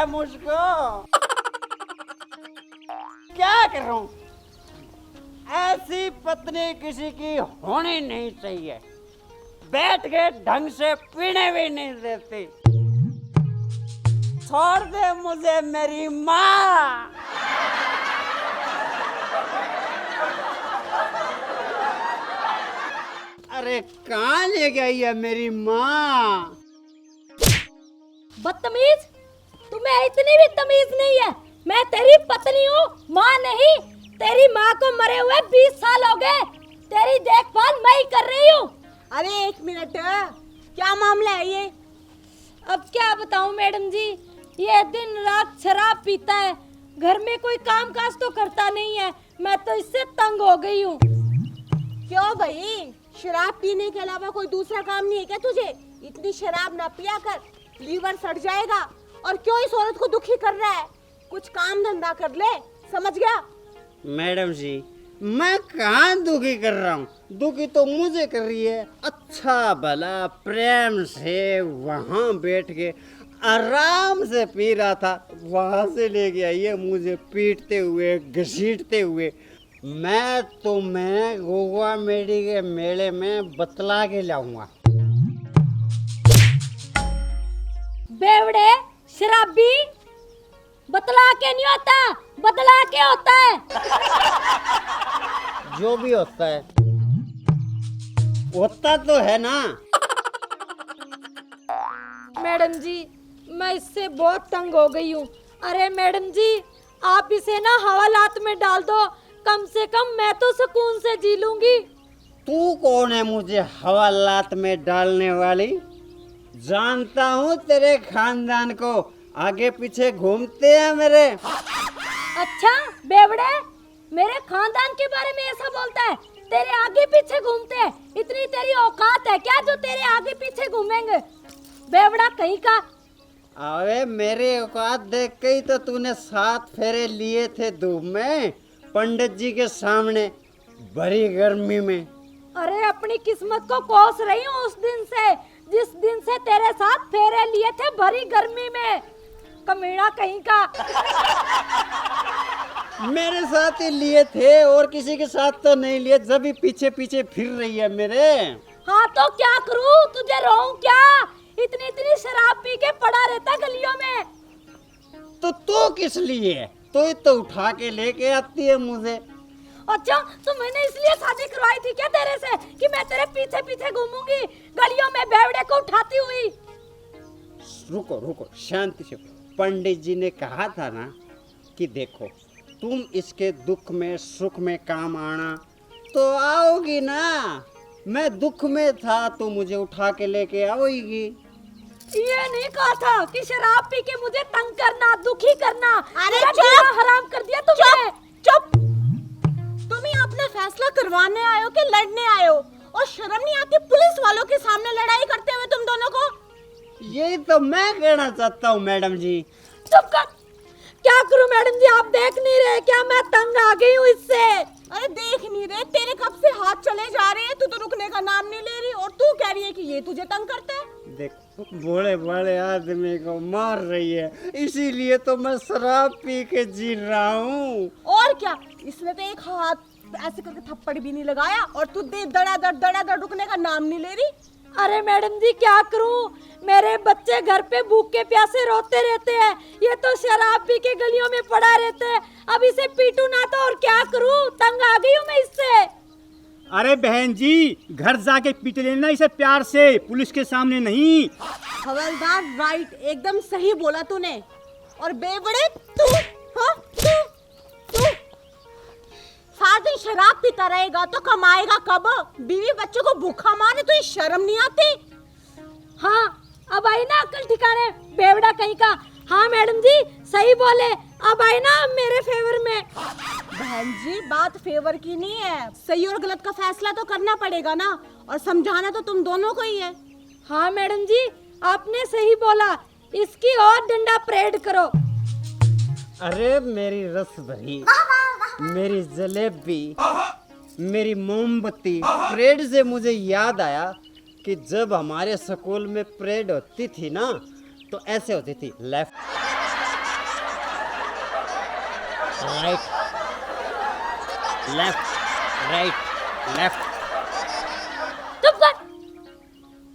है मुझको। क्या करूं, ऐसी पत्नी किसी की होनी नहीं चाहिए। बैठ के ढंग से पीने भी नहीं देती। छोड़ दे मुझे मेरी माँ। अरे कहाँ ले गई है मेरी माँ? बदतमीज, तुम्हें इतनी भी तमीज नहीं है। मैं तेरी पत्नी हूँ, माँ नहीं। तेरी माँ को मरे हुए 20 साल हो गए। तेरी देखभाल मैं ही कर रही हूँ। अरे एक मिनट, क्या मामला है ये? अब क्या बताऊँ मैडम जी, ये दिन रात शराब पीता है, घर में कोई काम काज तो करता नहीं है। मैं तो इससे तंग हो गई हूँ। क्यों भाई, शराब पीने के अलावा कोई दूसरा काम नहीं है क्या तुझे? इतनी शराब ना पिया कर, लीवर सड़ जाएगा। और क्यों इस औरत को दुखी कर रहा है? कुछ काम धंधा कर ले, समझ गया? मैडम जी, मैं कहाँ दुखी कर रहा हूँ? दुखी तो मुझे कर रही है। अच्छा भला प्रेम से वहाँ बैठ के आराम से पी रहा था, वहाँ से लेके आई है मुझे पीटते हुए, घसीटते हुए। मैं गोवा मेडी के मेले में बतला के लाऊंगा। बेवड़े, शराबी, बतला के नहीं होता, बदला के होता है। जो भी होता है, होता तो है ना। मैडम जी, मैं इससे बहुत तंग हो गई हूँ। अरे मैडम जी, आप इसे ना हवालात में डाल दो, कम से कम मैं तो सुकून से जी लूंगी। तू कौन है मुझे हवालात में डालने वाली? जानता हूँ तेरे खानदान को, आगे पीछे घूमते हैं मेरे। अच्छा बेवड़े, मेरे खानदान के बारे में ऐसा बोलता है? तेरे आगे पीछे घूमते हैं? इतनी तेरी औकात है क्या जो तेरे आगे पीछे घूमेंगे? बेवड़ा कहीं का। अरे मेरे औकात देख के ही तो तूने 7 फेरे लिए थे धूप में, पंडित जी के सामने, बड़ी गर्मी में। अरे अपनी किस्मत को कोस रही हूँ उस दिन से, जिस दिन से तेरे साथ फेरे लिए थे भरी गर्मी में। कमीना कहीं का। मेरे साथ ही लिए थे, और किसी के साथ तो नहीं लिए, जब भी पीछे पीछे फिर रही है मेरे। हाँ तो क्या करूँ, तुझे रोऊं क्या? इतनी इतनी शराब पी के पड़ा रहता गलियों में। तो तू किस लिए? तो उठा के लेके आती है मुझे। अच्छा, तो मैंने इसलिए शादी करवाई थी क्या तेरे से कि मैं तेरे पीछे पीछे घूमूंगी गलियों में बेवड़े को उठाती हुई? रुको रुको, शांति से। पंडित जी ने कहा था ना कि देखो, तुम इसके दुख में सुख में काम आना, तो आओगी ना। मैं दुख में था तो मुझे उठा के लेके आओगी। ये नहीं कहा था कि शराब पी के मुझे तंग करना, दुखी करना। अरे मेरा चुप! जीना हराम कर दिया तुमने। चुप! तुम ही अपना फैसला करवाने आए हो कि लड़ने आए हो? और शर्म नहीं आती पुलिस वालों के सामने लड़ाई करते हुए तुम दोनों को? यही तो मैं कहना चाहता हूँ मैडम जी। चुप कर। क्या करूं मैडम जी, आप देख नहीं रहे क्या मैं तंग आ गई हूँ इससे? अरे देख नहीं रहे, तेरे कब से हाथ चले जा रहे हैं, तू तो रुकने का नाम नहीं ले रही, और तू कह रही है कि ये तुझे तंग करता है। देख, बड़े बड़े आदमी को मार रही है, इसीलिए तो मैं शराब पी के जी रहा हूँ। और क्या, इसने तो एक हाथ ऐसे करके थप्पड़ भी नहीं लगाया, और तू दे दड़ा रुकने का नाम नहीं ले रही। अरे मैडम जी क्या करूं, मेरे बच्चे घर पे भूखे प्यासे रोते रहते हैं, ये तो शराब पी के गलियों में पड़ा रहता है। अब इसे पीटू ना तो और क्या करूं, तंग आ गई हूं मैं इससे। अरे बहन जी, घर जाके पीट लेना इसे प्यार से, पुलिस के सामने नहीं। हवलदार राइट, एकदम सही बोला तूने। और बेवड़े तू, हाँ तू सारा दिन शराब पीता रहेगा तो कमाएगा कब? बीवी बच्चों को भूखा मारे तो ये शर्म नहीं आती? हाँ अब आई ना अक्ल ठिकाने, बेवड़ा कहीं का। हाँ मैडम जी सही बोले, अब आई ना मेरे फेवर में। बहन जी बात फेवर की नहीं है, सही और गलत का फैसला तो करना पड़ेगा ना, और समझाना तो तुम दोनों को ही है। हाँ मैडम जी आपने सही बोला, इसकी और डंडा परेड करो। अरे मेरी रस भरी, मेरी जलेबी, मेरी मोमबत्ती, परेड से मुझे याद आया कि जब हमारे स्कूल में परेड होती थी ना, तो ऐसे होती थी, left right, left, right, left. चुप कर।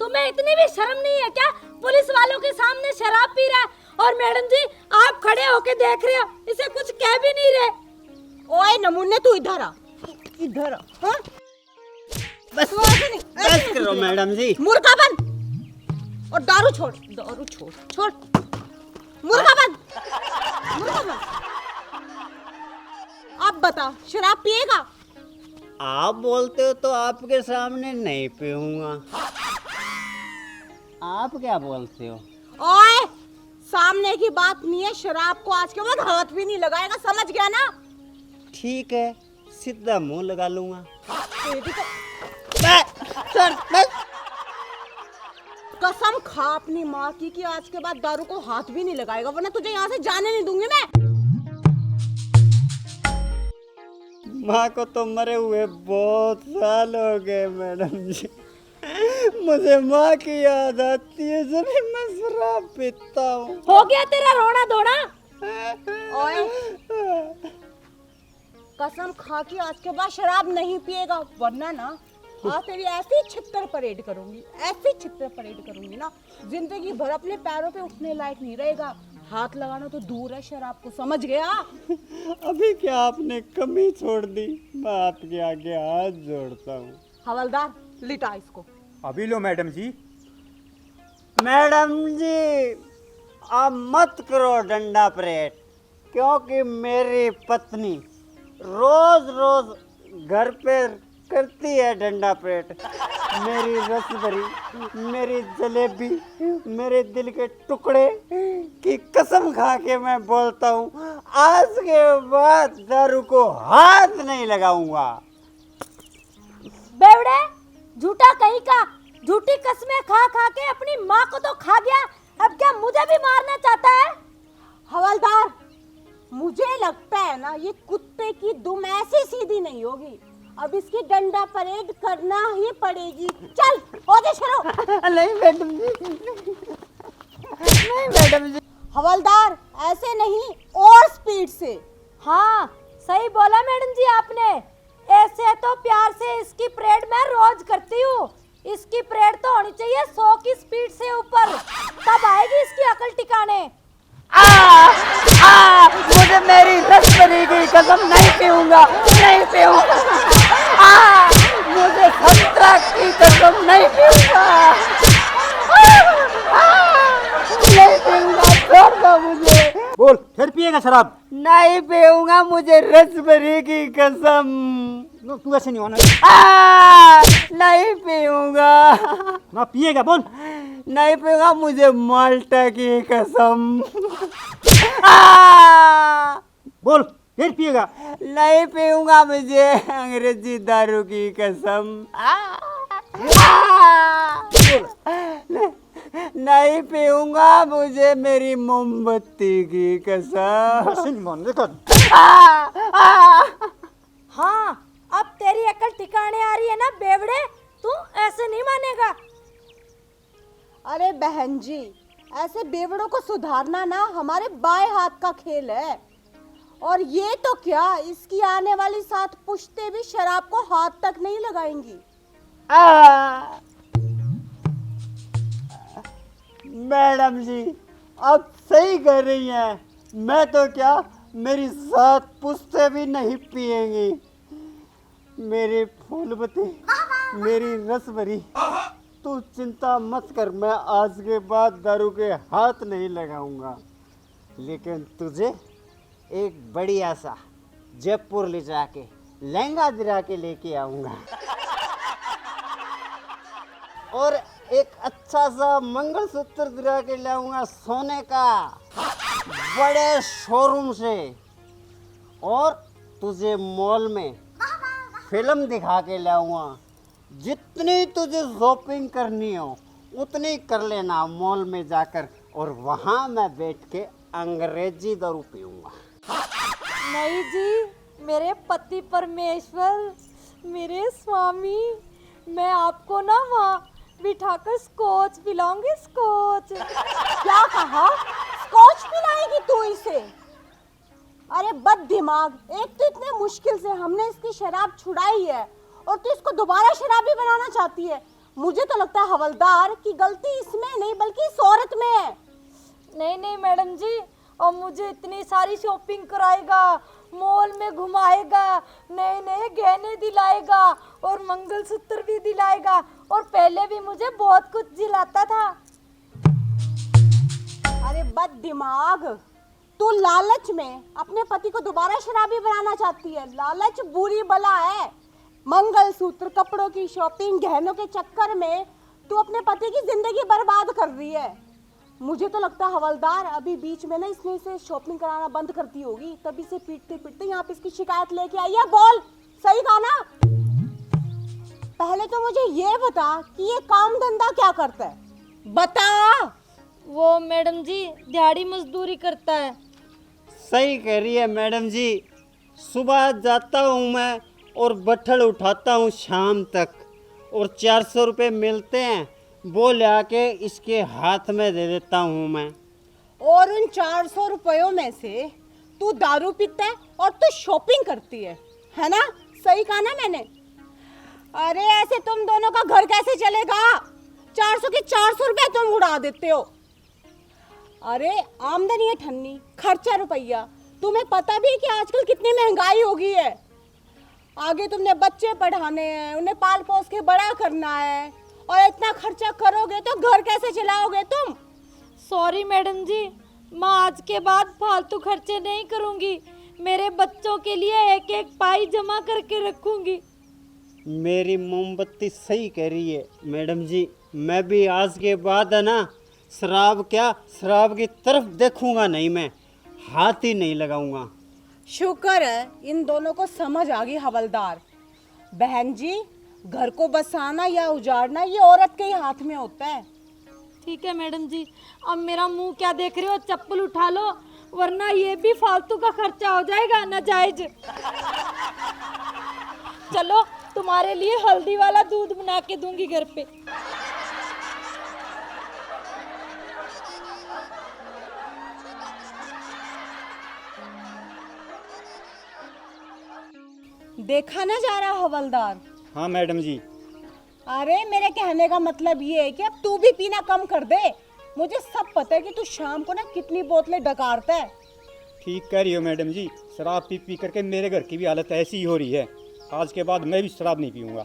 तुम्हें इतनी भी शर्म नहीं है क्या? पुलिस वालों के सामने शराब पी रहा है और मैडम जी आप खड़े होके देख रहे हो, इसे कुछ कह भी नहीं रहे। ओए नमूने तू इधर आ, इधर आ। हाँ? बस तू ऐसे नहीं, ऐसे बस नहीं करो तुझे। मैडम जी। मुर्गा बन और दारू छोड़, दारू छोड़, छोड़। मुर्गा बन, मुर्गा बन। अब बता, शराब पिएगा? आप बोलते हो तो आपके सामने नहीं पीऊंगा। आप क्या बोलते हो? ओए सामने की बात नहीं है, शराब को आज के बाद हाथ भी नहीं लगाएगा, समझ गया ना? ठीक है, सीधा मुंह लगा लूंगा। तेरी तो बस। कसम खा अपनी माँ की कि आज के बाद दारू को हाथ भी नहीं लगाएगा, वरना तुझे यहाँ से जाने नहीं दूंगी मैं। माँ को तो मरे हुए बहुत साल हो गए मैडम जी। मुझे माँ की याद आती है जब भी मैं शराब पीता हूँ। हो गया तेरा रोना धोना। ओए कसम खा कि आज के बाद शराब नहीं पिएगा, वरना ना आज तेरी ऐसी छितर परेड करूंगी, ऐसी छितर परेड करूंगी ना, जिंदगी भर अपने पैरों पे उठने लायक नहीं रहेगा। हाथ लगाना तो दूर है शराब को, समझ गया? अभी क्या आपने कमी छोड़ दी? मैं आपके आगे हाथ जोड़ता हूँ। हवलदार लिटा इसको। अभी लो मैडम जी। मैडम जी आप मत करो डंडा परेड, क्योंकि मेरी पत्नी रोज रोज घर पे करती है डंडा परेड। मेरी रसभरी, मेरी जलेबी, मेरे दिल के टुकड़े की कसम खा के मैं बोलता हूँ, आज के बाद दारू को हाथ नहीं लगाऊंगा। बेवड़े झूठा कहीं का, झूठी कस्में खा खा के अपनी माँ को तो खा गया, अब क्या मुझे भी मारना चाहता है? हवलदार मुझे लगता है ना ये कुत्ते की दुम ऐसी सीधी नहीं होगी, अब इसकी डंडा परेड करना ही पड़ेगी। चल हो जा शुरू। नहीं मैडम जी, नहीं मैडम जी। हवलदार ऐसे नहीं, और स्पीड से। हाँ सही बोला मैडम जी आपने, ऐसे तो प्यार से इसकी परेड मैं रोज करती हूँ। इसकी परेड तो होनी चाहिए 100 की स्पीड से ऊपर, तब आएगी इसकी अकल ठिकाने। मुझे मेरी रसभरी की कसम नहीं पीऊंगा, नहीं पीऊंगा। मुझे संतरा की कसम नहीं पीऊंगा, नहीं पीऊंगा, छोड़ दो मुझे। बोल, फिर पिएगा शराब? नहीं पीऊंगा, मुझे रसभरी की कसम। तू ऐसे नहीं होना। नहीं पीऊंगा, ना पिएगा, बोल। नहीं पीऊंगा, मुझे माल्टा की कसम। बोल, फिर पिएगा? नहीं पीऊंगा, मुझे अंग्रेजी दारू की कसम। नहीं पीऊंगा, मुझे मेरी मोमबत्ती की कसम। हाँ अब तेरी अकल ठिकाने आ रही है ना बेवड़े, तू ऐसे नहीं मानेगा। अरे बहन जी, ऐसे बेवड़ों को सुधारना ना हमारे बाएं हाथ का खेल है, और ये तो क्या, इसकी आने वाली 7 पुश्ते भी शराब को हाथ तक नहीं लगाएंगी। मैडम जी आप सही कर रही हैं, मैं तो क्या, मेरी 7 पुश्ते भी नहीं पिएंगी। मेरी फूलबती, मेरी रसभरी, तू चिंता मत कर, मैं आज के बाद दारू के हाथ नहीं लगाऊंगा। लेकिन तुझे एक बढ़िया सा जयपुर ले जाके लहंगा दिला के लेके आऊंगा, और एक अच्छा सा मंगलसूत्र दिला के लाऊंगा सोने का, बड़े शोरूम से, और तुझे मॉल में फिल्म दिखा के लाऊंगा। जितनी तुझे शॉपिंग करनी हो उतनी कर लेना मॉल में जाकर, और वहाँ मैं बैठ के अंग्रेजी दारू पीऊंगा। नहीं जी, मेरे पति परमेश्वर, मेरे स्वामी, मैं आपको ना वहाँ बिठाकर स्कॉच पिलाऊंगी, स्कॉच। क्या कहा? स्कॉच पिलाएगी तू इसे? अरे बद दिमाग, एक तो इतने मुश्किल से हमने इसकी शराब छुड़ाई है और तू इसको दोबारा शराबी बनाना चाहती है। मुझे तो लगता है हवलदार की गलती इसमें नहीं बल्कि इस औरत में है। नहीं नहीं मैडम जी, और मुझे इतनी सारी शॉपिंग कराएगा, मॉल में घुमाएगा, नए नए गहने दिलाएगा और मंगलसूत्र भी दिलाएगा, और पहले भी मुझे बहुत कुछ दिलाता था। अरे बद दिमाग, तू लालच में अपने पति को दोबारा शराबी बनाना चाहती है। लालच बुरी बला है। मंगलसूत्र, कपड़ों की शॉपिंग, गहनों के चक्कर में तू अपने पति की जिंदगी बर्बाद कर रही है। मुझे तो लगता है हवलदार अभी बीच में ना इसने इसे शॉपिंग कराना बंद करती होगी, तभी से पीटते पीटते यहाँ पे इसकी शिकायत लेके आई है। बोल, सही कहा ना? पहले तो मुझे ये बता कि ये काम धंधा क्या करता है, बता। वो मैडम जी दिहाड़ी मजदूरी करता है। सही कह रही है मैडम जी। सुबह जाता हूँ मैं और बट्ठल उठाता हूँ शाम तक, और 400 रुपये मिलते हैं, वो लाके इसके हाथ में दे देता हूँ मैं। और उन 400 रुपयों में से तू दारू पीता है और तू शॉपिंग करती है ना? सही कहा ना मैंने? अरे ऐसे तुम दोनों का घर कैसे चलेगा? 400 के 400 रुपए तुम उड़ा देते हो। अरे आमदनी है ठन्नी, खर्चा रुपया। तुम्हें पता भी है कि आजकल कितनी महंगाई हो गई है। आगे तुमने बच्चे पढ़ाने हैं, उन्हें पाल पोस के बड़ा करना है, और इतना खर्चा करोगे तो घर कैसे चलाओगे तुम? सॉरी मैडम जी, मैं आज के बाद फालतू खर्चे नहीं करूंगी। मेरे बच्चों के लिए एक एक पाई जमा करके रखूंगी। मेरी मोमबत्ती सही कह रही है मैडम जी। मैं भी आज के बाद है ना, शराब की तरफ देखूंगा नहीं, मैं हाथ ही नहीं लगाऊंगा। शुक्र है इन दोनों को समझ आ गई हवलदार। बहन जी, घर को बसाना या उजाड़ना ये औरत के ही हाथ में होता है। ठीक है मैडम जी, अब मेरा मुंह क्या देख रहे हो, चप्पल उठा लो, वरना ये भी फालतू का खर्चा हो जाएगा नाजायज। चलो तुम्हारे लिए हल्दी वाला दूध बना के दूंगी घर पे। देखा ना जा रहा हवलदार? हाँ मैडम जी। अरे मेरे कहने का मतलब ये है कि अब तू भी पीना कम कर दे। मुझे सब पता है कि तू शाम को ना कितनी बोतलें डकारता है। ठीक कह रही हो मैडम जी, शराब पी पी करके मेरे घर की भी हालत ऐसी ही हो रही है। आज के बाद मैं भी शराब नहीं पीऊँगा।